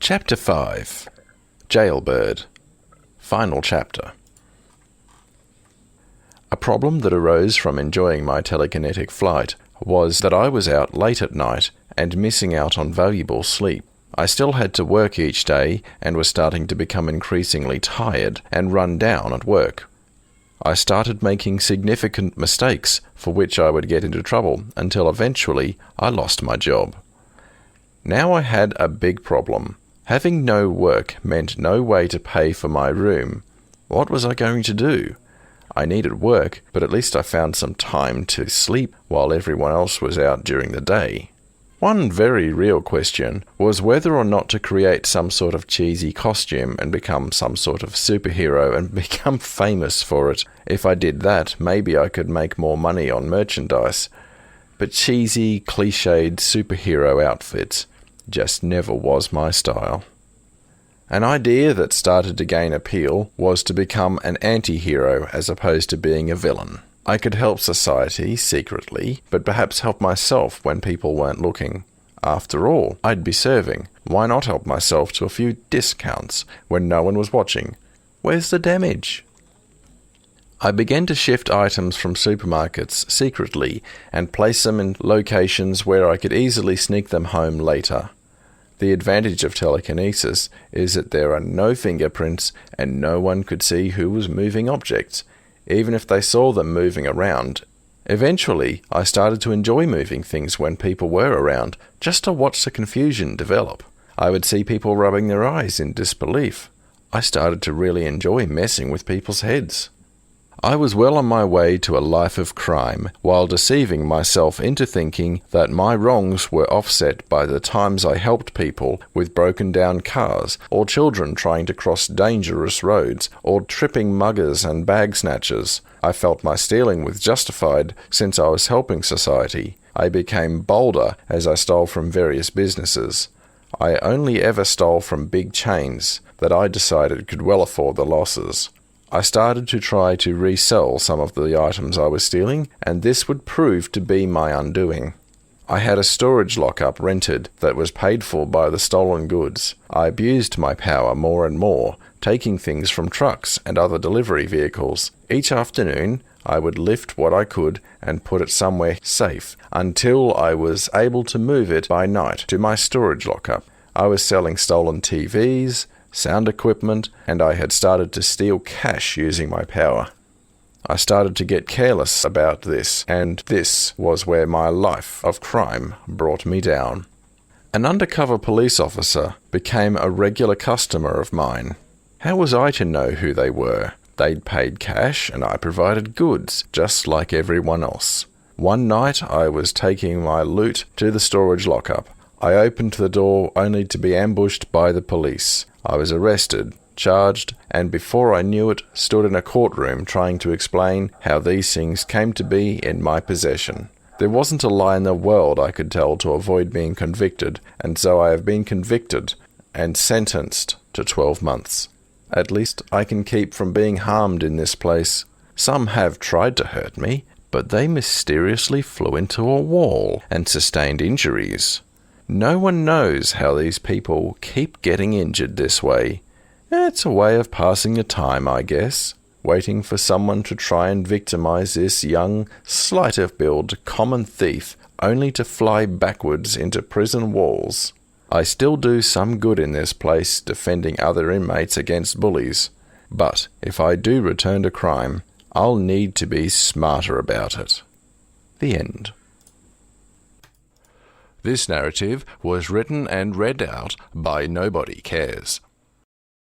Chapter 5. Jailbird. Final chapter. A problem that arose from enjoying my telekinetic flight was that I was out late at night and missing out on valuable sleep. I still had to work each day and was starting to become increasingly tired and run down at work. I started making significant mistakes for which I would get into trouble until eventually I lost my job. Now I had a big problem. Having no work meant no way to pay for my room. What was I going to do? I needed work, but at least I found some time to sleep while everyone else was out during the day. One very real question was whether or not to create some sort of cheesy costume and become some sort of superhero and become famous for it. If I did that, maybe I could make more money on merchandise. But cheesy, cliched superhero outfits just never was my style. An idea that started to gain appeal was to become an anti-hero as opposed to being a villain. I could help society secretly, but perhaps help myself when people weren't looking. After all, I'd be serving. Why not help myself to a few discounts when no one was watching? Where's the damage? I began to shift items from supermarkets secretly and place them in locations where I could easily sneak them home later. The advantage of telekinesis is that there are no fingerprints and no one could see who was moving objects, even if they saw them moving around. Eventually, I started to enjoy moving things when people were around, just to watch the confusion develop. I would see people rubbing their eyes in disbelief. I started to really enjoy messing with people's heads. I was well on my way to a life of crime, while deceiving myself into thinking that my wrongs were offset by the times I helped people with broken down cars, or children trying to cross dangerous roads, or tripping muggers and bag snatchers. I felt my stealing was justified since I was helping society. I became bolder as I stole from various businesses. I only ever stole from big chains that I decided could well afford the losses. I started to try to resell some of the items I was stealing, and this would prove to be my undoing. I had a storage lockup rented that was paid for by the stolen goods. I abused my power more and more, taking things from trucks and other delivery vehicles. Each afternoon, I would lift what I could and put it somewhere safe until I was able to move it by night to my storage lockup. I was selling stolen TVs, sound equipment, and I had started to steal cash using my power. I started to get careless about this, and this was where my life of crime brought me down. An undercover police officer became a regular customer of mine. How was I to know who they were? They'd paid cash, and I provided goods, just like everyone else. One night I was taking my loot to the storage lockup. I opened the door only to be ambushed by the police. I was arrested, charged, and before I knew it, stood in a courtroom trying to explain how these things came to be in my possession. There wasn't a lie in the world I could tell to avoid being convicted, and so I have been convicted and sentenced to 12 months. At least I can keep from being harmed in this place. Some have tried to hurt me, but they mysteriously flew into a wall and sustained injuries. No one knows how these people keep getting injured this way. It's a way of passing the time, I guess, waiting for someone to try and victimize this young, slight of build, common thief, only to fly backwards into prison walls. I still do some good in this place defending other inmates against bullies, but if I do return to crime, I'll need to be smarter about it. The end. This narrative was written and read out by Nobody Cares.